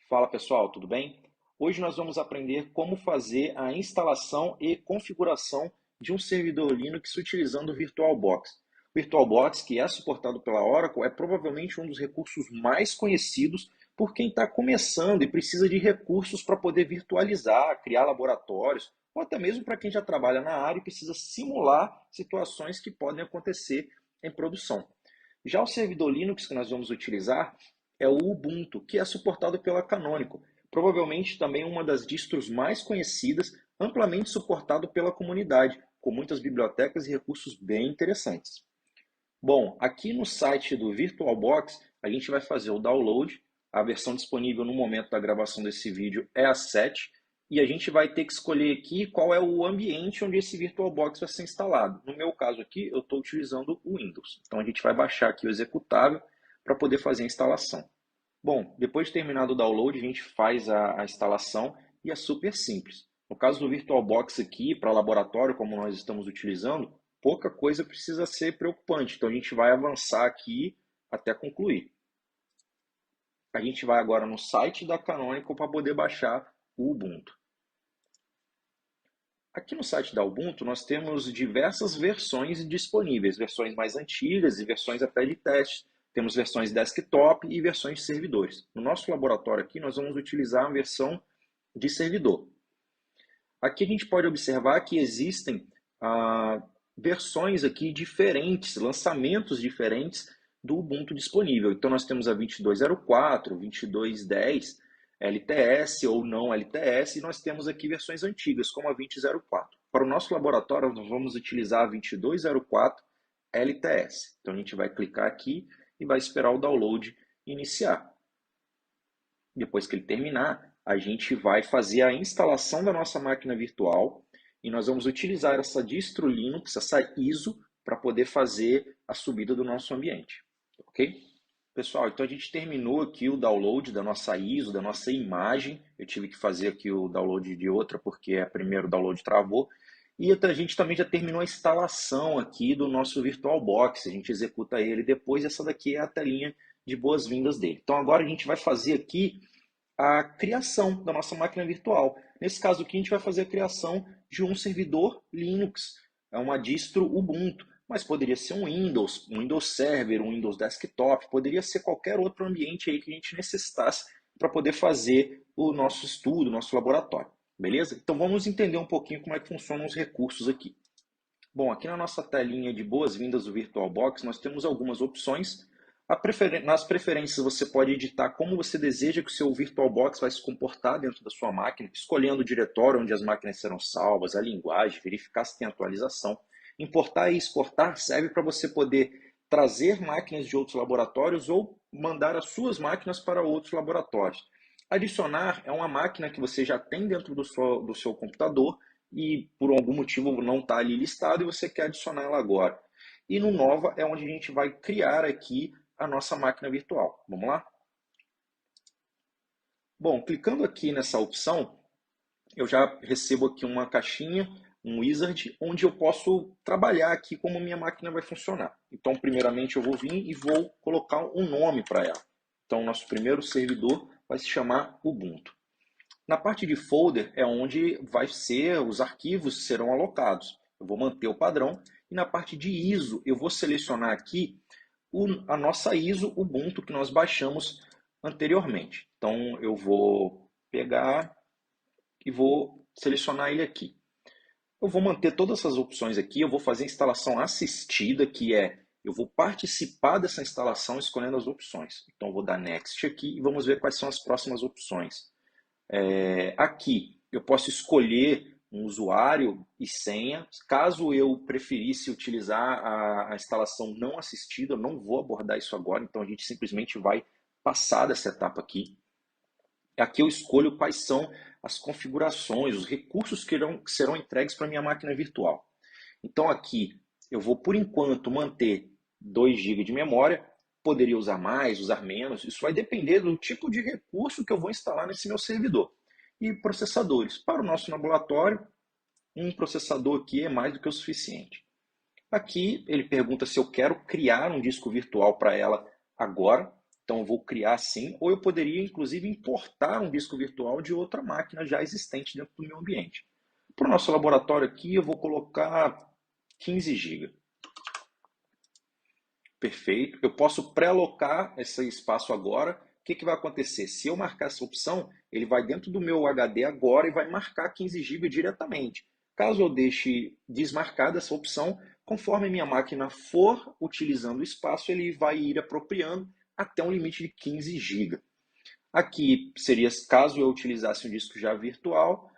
Fala pessoal, tudo bem? Hoje nós vamos aprender como fazer a instalação e configuração de um servidor Linux utilizando o VirtualBox. O VirtualBox, que é suportado pela Oracle, é provavelmente um dos recursos mais conhecidos por quem está começando e precisa de recursos para poder virtualizar, criar laboratórios, ou até mesmo para quem já trabalha na área e precisa simular situações que podem acontecer em produção. Já o servidor Linux que nós vamos utilizar é o Ubuntu, que é suportado pela Canonical, provavelmente também uma das distros mais conhecidas, amplamente suportado pela comunidade, com muitas bibliotecas e recursos bem interessantes. Bom, aqui no site do VirtualBox, a gente vai fazer o download. A versão disponível no momento da gravação desse vídeo é a 7, e a gente vai ter que escolher aqui qual é o ambiente onde esse VirtualBox vai ser instalado. No meu caso aqui, eu estou utilizando o Windows. Então a gente vai baixar aqui o executável para poder fazer a instalação. Bom, depois de terminado o download, a gente faz a instalação e é super simples. No caso do VirtualBox aqui, para laboratório, como nós estamos utilizando, pouca coisa precisa ser preocupante. Então a gente vai avançar aqui até concluir. A gente vai agora no site da Canonical para poder baixar o Ubuntu. Aqui no site da Ubuntu nós temos diversas versões disponíveis, versões mais antigas e versões até de teste. Temos versões desktop e versões de servidores. No nosso laboratório aqui nós vamos utilizar a versão de servidor. Aqui a gente pode observar que existem versões aqui diferentes, lançamentos diferentes do Ubuntu disponível. Então nós temos a 22.04, 22.10, LTS ou não LTS, e nós temos aqui versões antigas, como a 20.04. Para o nosso laboratório, nós vamos utilizar a 22.04 LTS. Então a gente vai clicar aqui e vai esperar o download iniciar. Depois que ele terminar, a gente vai fazer a instalação da nossa máquina virtual e nós vamos utilizar essa distro Linux, essa ISO, para poder fazer a subida do nosso ambiente. Ok? Pessoal, então a gente terminou aqui o download da nossa ISO, da nossa imagem. Eu tive que fazer aqui o download de outra porque a primeiro download travou. E a gente também já terminou a instalação aqui do nosso VirtualBox. A gente executa ele depois. Essa daqui é a telinha de boas-vindas dele. Então agora a gente vai fazer aqui a criação da nossa máquina virtual. Nesse caso aqui a gente vai fazer a criação de um servidor Linux. É uma distro Ubuntu, mas poderia ser um Windows Server, um Windows Desktop, poderia ser qualquer outro ambiente aí que a gente necessitasse para poder fazer o nosso estudo, o nosso laboratório. Beleza? Então vamos entender um pouquinho como é que funcionam os recursos aqui. Bom, aqui na nossa telinha de boas-vindas do VirtualBox, nós temos algumas opções. Nas preferências você pode editar como você deseja que o seu VirtualBox vai se comportar dentro da sua máquina, escolhendo o diretório onde as máquinas serão salvas, a linguagem, verificar se tem atualização. Importar e exportar serve para você poder trazer máquinas de outros laboratórios ou mandar as suas máquinas para outros laboratórios. Adicionar é uma máquina que você já tem dentro do seu computador e por algum motivo não está ali listado e você quer adicionar ela agora. E no Nova é onde a gente vai criar aqui a nossa máquina virtual. Vamos lá? Bom, clicando aqui nessa opção, eu já recebo aqui uma caixinha, um wizard, onde eu posso trabalhar aqui como minha máquina vai funcionar. Então, primeiramente, eu vou vir e vou colocar um nome para ela. Então, nosso primeiro servidor vai se chamar Ubuntu. Na parte de folder é onde vai ser, os arquivos serão alocados. Eu vou manter o padrão. E na parte de ISO, eu vou selecionar aqui a nossa ISO Ubuntu que nós baixamos anteriormente. Então, eu vou pegar e vou selecionar ele aqui. Eu vou manter todas essas opções aqui, eu vou fazer a instalação assistida, que é, eu vou participar dessa instalação escolhendo as opções. Então, eu vou dar Next aqui e vamos ver quais são as próximas opções. Aqui, eu posso escolher um usuário e senha. Caso eu preferisse utilizar a instalação não assistida, eu não vou abordar isso agora, então a gente simplesmente vai passar dessa etapa aqui. Aqui eu escolho quais são as configurações, os recursos que serão entregues para a minha máquina virtual. Então aqui eu vou, por enquanto, manter 2 GB de memória, poderia usar mais, usar menos, isso vai depender do tipo de recurso que eu vou instalar nesse meu servidor. E processadores. Para o nosso laboratório, um processador aqui é mais do que o suficiente. Aqui ele pergunta se eu quero criar um disco virtual para ela agora. Então eu vou criar sim, ou eu poderia inclusive importar um disco virtual de outra máquina já existente dentro do meu ambiente. Para o nosso laboratório aqui, eu vou colocar 15 GB. Perfeito. Eu posso pré-alocar esse espaço agora. O que vai acontecer? Se eu marcar essa opção, ele vai dentro do meu HD agora e vai marcar 15 GB diretamente. Caso eu deixe desmarcada essa opção, conforme a minha máquina for utilizando o espaço, ele vai ir apropriando até um limite de 15 GB. Aqui seria caso eu utilizasse um disco já virtual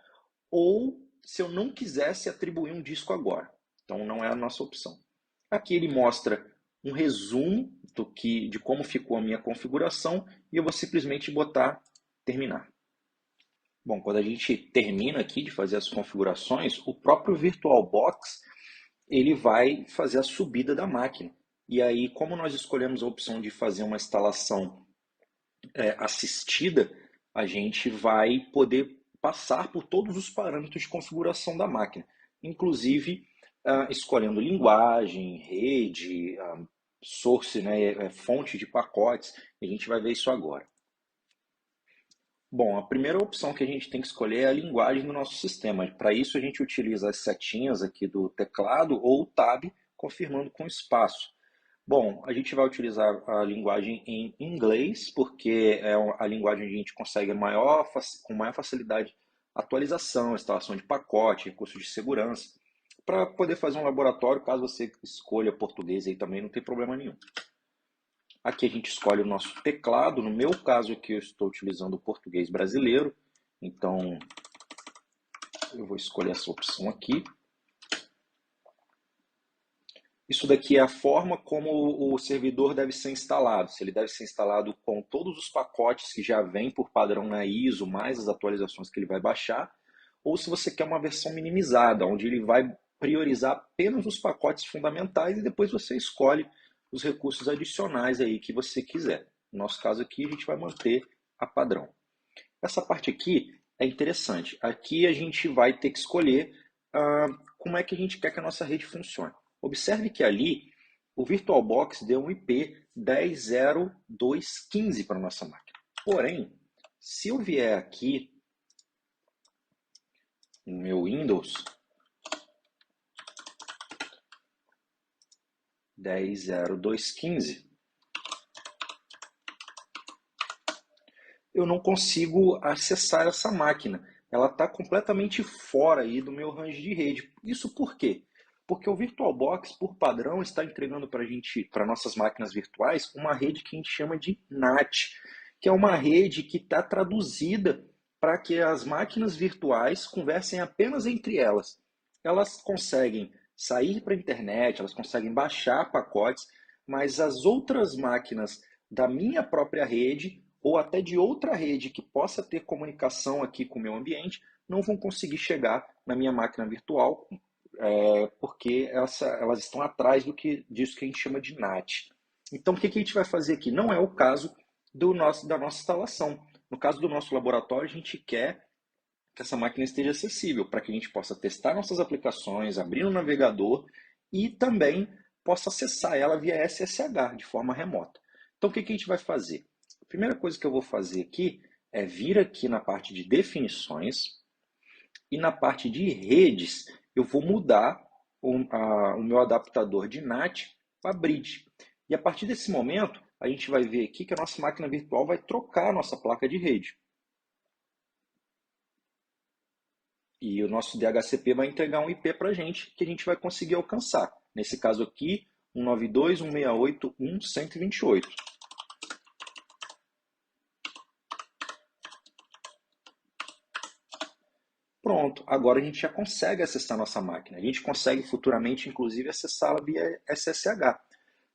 ou se eu não quisesse atribuir um disco agora. Então não é a nossa opção. Aqui ele mostra um resumo de como ficou a minha configuração e eu vou simplesmente botar terminar. Bom, quando a gente termina aqui de fazer as configurações, o próprio VirtualBox ele vai fazer a subida da máquina. E aí, como nós escolhemos a opção de fazer uma instalação assistida, a gente vai poder passar por todos os parâmetros de configuração da máquina, inclusive escolhendo linguagem, rede, source, né, fonte de pacotes. A gente vai ver isso agora. Bom, a primeira opção que a gente tem que escolher é a linguagem do nosso sistema. Para isso, a gente utiliza as setinhas aqui do teclado ou o Tab, confirmando com espaço. Bom, a gente vai utilizar a linguagem em inglês, porque é a linguagem onde a gente consegue com maior facilidade atualização, instalação de pacote, recursos de segurança, para poder fazer um laboratório, caso você escolha português aí também, não tem problema nenhum. Aqui a gente escolhe o nosso teclado, no meu caso aqui eu estou utilizando o português brasileiro, então eu vou escolher essa opção aqui. Isso daqui é a forma como o servidor deve ser instalado. Se ele deve ser instalado com todos os pacotes que já vêm por padrão na ISO, mais as atualizações que ele vai baixar, ou se você quer uma versão minimizada, onde ele vai priorizar apenas os pacotes fundamentais e depois você escolhe os recursos adicionais aí que você quiser. No nosso caso aqui, a gente vai manter a padrão. Essa parte aqui é interessante. Aqui a gente vai ter que escolher como é que a gente quer que a nossa rede funcione. Observe que ali o VirtualBox deu um IP 10.0.2.15 para a nossa máquina. Porém, se eu vier aqui no meu Windows 10.0.2.15, eu não consigo acessar essa máquina. Ela está completamente fora aí do meu range de rede. Isso por quê? Porque o VirtualBox, por padrão, está entregando para a gente, para nossas máquinas virtuais, uma rede que a gente chama de NAT, que é uma rede que está traduzida para que as máquinas virtuais conversem apenas entre elas. Elas conseguem sair para a internet, elas conseguem baixar pacotes, mas as outras máquinas da minha própria rede ou até de outra rede que possa ter comunicação aqui com o meu ambiente, não vão conseguir chegar na minha máquina virtual, porque elas estão atrás disso que a gente chama de NAT. Então, o que a gente vai fazer aqui? Não é o caso da nossa instalação. No caso do nosso laboratório, a gente quer que essa máquina esteja acessível, para que a gente possa testar nossas aplicações, abrir no navegador e também possa acessar ela via SSH, de forma remota. Então, o que a gente vai fazer? A primeira coisa que eu vou fazer aqui é vir aqui na parte de definições e na parte de redes eu vou mudar o meu adaptador de NAT para Bridge. E a partir desse momento, a gente vai ver aqui que a nossa máquina virtual vai trocar a nossa placa de rede. E o nosso DHCP vai entregar um IP para a gente que a gente vai conseguir alcançar. Nesse caso aqui, 192.168.1.128. Pronto, agora a gente já consegue acessar nossa máquina. A gente consegue futuramente, inclusive, acessá-la via SSH.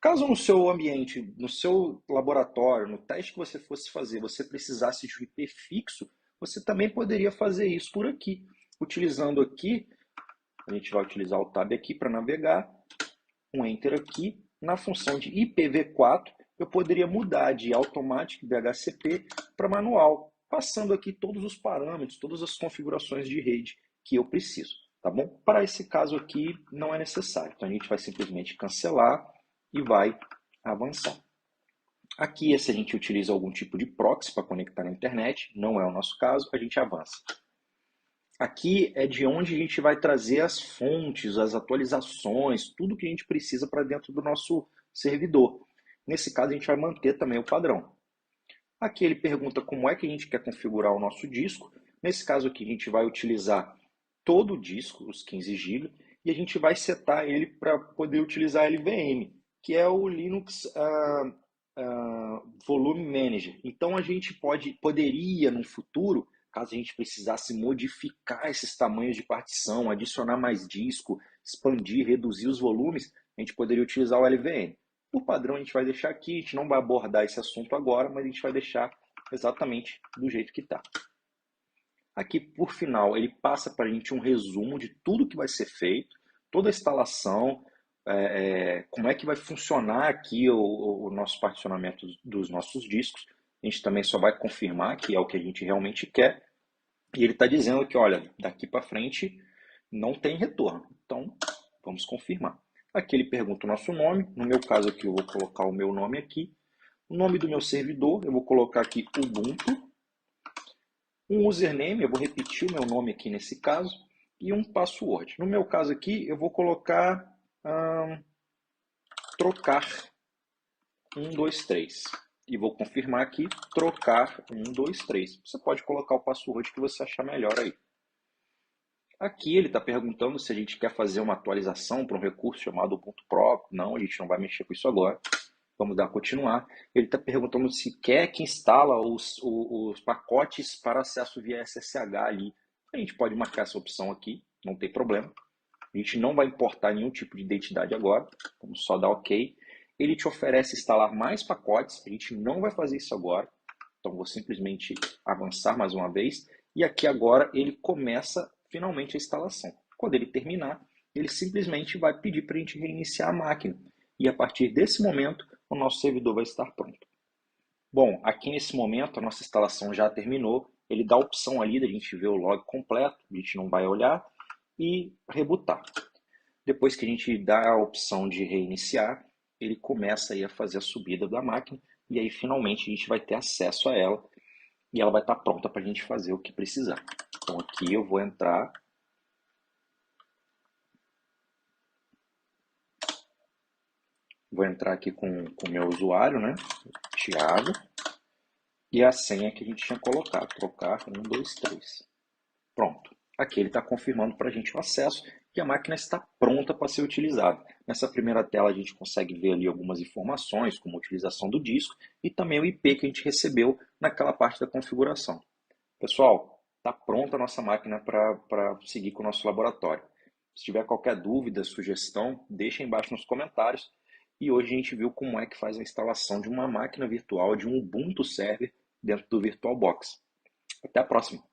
Caso no seu ambiente, no seu laboratório, no teste que você fosse fazer, você precisasse de um IP fixo, você também poderia fazer isso por aqui. Utilizando aqui, a gente vai utilizar o Tab aqui para navegar, um Enter aqui. Na função de IPv4, eu poderia mudar de Automatic DHCP para manual, passando aqui todos os parâmetros, todas as configurações de rede que eu preciso, tá bom? Para esse caso aqui, não é necessário. Então, a gente vai simplesmente cancelar e vai avançar. Aqui, se a gente utiliza algum tipo de proxy para conectar na internet, não é o nosso caso, a gente avança. Aqui é de onde a gente vai trazer as fontes, as atualizações, tudo que a gente precisa para dentro do nosso servidor. Nesse caso, a gente vai manter também o padrão. Aqui ele pergunta como é que a gente quer configurar o nosso disco. Nesse caso aqui, a gente vai utilizar todo o disco, os 15 GB, e a gente vai setar ele para poder utilizar a LVM, que é o Linux Volume Manager. Então a gente poderia no futuro, caso a gente precisasse modificar esses tamanhos de partição, adicionar mais disco, expandir, reduzir os volumes, a gente poderia utilizar o LVM. Por padrão a gente vai deixar aqui, a gente não vai abordar esse assunto agora, mas a gente vai deixar exatamente do jeito que está. Aqui, por final, ele passa para a gente um resumo de tudo que vai ser feito, toda a instalação, como é que vai funcionar aqui o nosso particionamento dos nossos discos. A gente também só vai confirmar que é o que a gente realmente quer. E ele está dizendo que, olha, daqui para frente não tem retorno. Então, vamos confirmar. Aqui ele pergunta o nosso nome. No meu caso aqui, eu vou colocar o meu nome aqui. O nome do meu servidor, eu vou colocar aqui Ubuntu. Um username, eu vou repetir o meu nome aqui nesse caso, e um password. No meu caso aqui, eu vou colocar trocar 123. E vou confirmar aqui, trocar 123. Você pode colocar o password que você achar melhor aí. Aqui ele está perguntando se a gente quer fazer uma atualização para um recurso chamado Ubuntu Pro. Não, a gente não vai mexer com isso agora. Vamos dar a continuar. Ele está perguntando se quer que instala os pacotes para acesso via SSH ali. A gente pode marcar essa opção aqui, não tem problema. A gente não vai importar nenhum tipo de identidade agora. Vamos só dar OK. Ele te oferece instalar mais pacotes. A gente não vai fazer isso agora. Então vou simplesmente avançar mais uma vez. E aqui agora ele começa finalmente a instalação. Quando ele terminar, ele simplesmente vai pedir para a gente reiniciar a máquina. E a partir desse momento, o nosso servidor vai estar pronto. Bom, aqui nesse momento a nossa instalação já terminou. Ele dá a opção ali da gente ver o log completo, a gente não vai olhar, e rebootar. Depois que a gente dá a opção de reiniciar, ele começa aí a fazer a subida da máquina, e aí finalmente a gente vai ter acesso a ela, e ela vai estar pronta para a gente fazer o que precisar. Então aqui eu vou entrar. Vou entrar aqui com o meu usuário, né? Thiago. E a senha que a gente tinha colocado, trocar 123. Pronto. Aqui ele está confirmando para a gente o acesso e a máquina está pronta para ser utilizada. Nessa primeira tela a gente consegue ver ali algumas informações, como a utilização do disco e também o IP que a gente recebeu naquela parte da configuração. Pessoal, está pronta a nossa máquina para seguir com o nosso laboratório. Se tiver qualquer dúvida, sugestão, deixa aí embaixo nos comentários. E hoje a gente viu como é que faz a instalação de uma máquina virtual, de um Ubuntu Server dentro do VirtualBox. Até a próxima!